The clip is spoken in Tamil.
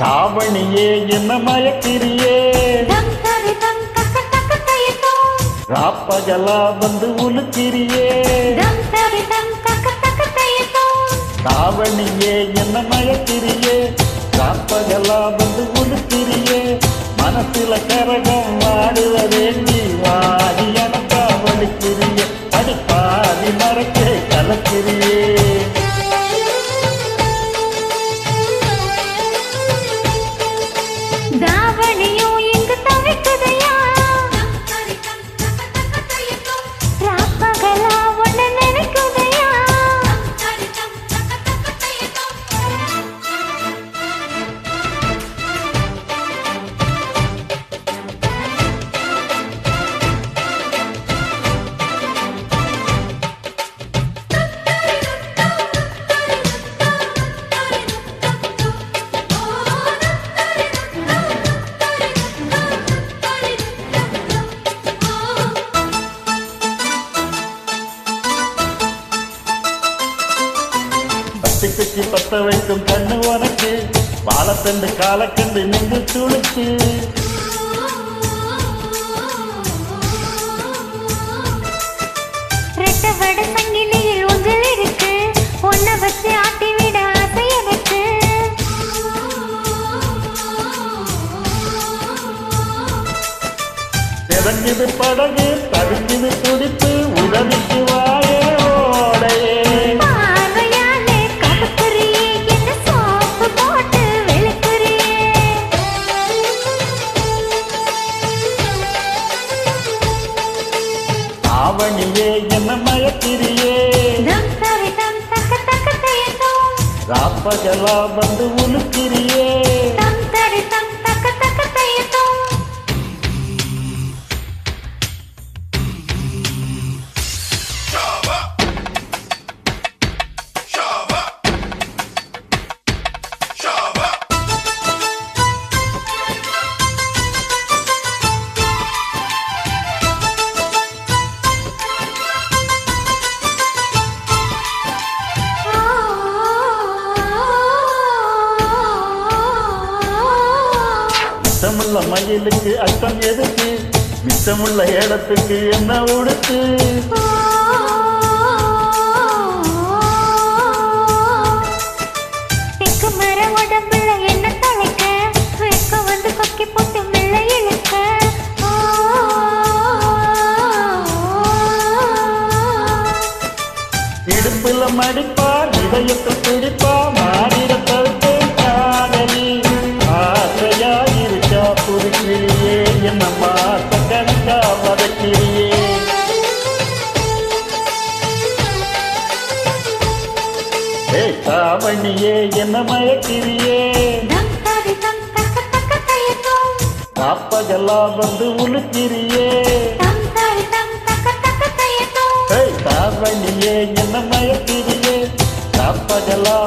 தாவணியே என்ன மயக்கிறியே ராப்பகலா வந்து உலுக்கிறியே தாவணியே என்ன மயக்கிறியே ராப்பகலா வந்து உலுக்கிறியே மனசுல கரகம் வாடுவதேண்டி வாடி எனக்கா வலிக்கிறியே அடிப்பாதி மறக்கே கலக்கிறியே கட்டி பத்த வைக்கும் கண்ணு உனக்கு வாழத்தண்டு காலக்கண்டு நின்று துளுக்கு சங்கிலியில் உங்கள் இருக்கு ஒன்ன வச்சு ஆட்டி விட ஆசை எனக்கு திறங்குது படகு தடுக்குது துடிப்பு உதவிக்கு வாயே ஓடையே தாவணியே என்ன மயக்கிறியே ராப்பகலா வந்து உலுக்கிறியே மிச்சமுள்ள மயிலுக்கு அச்சம் எதுக்கு மிச்சமுள்ள இடத்துக்கு என்ன உடுத்து உடம்புல என்ன தலைக்க வெக்க வந்து கொக்கி போட்டு மெல்ல இழுக்க இடுப்புல மடிப்பா இதயத்தை பிடிப்பா மாறிட தவிர்த்து காதலி ஆசையா இருக்கா புதுக்கிறியே என்ன மாச கணக்கா வதக்கிறியே தாவணியே என்ன மயக்கிறியே ராப்பகலா வந்து உலுக்கிறியே தாவணியே என்ன மயக்கிறியே ராப்பகலா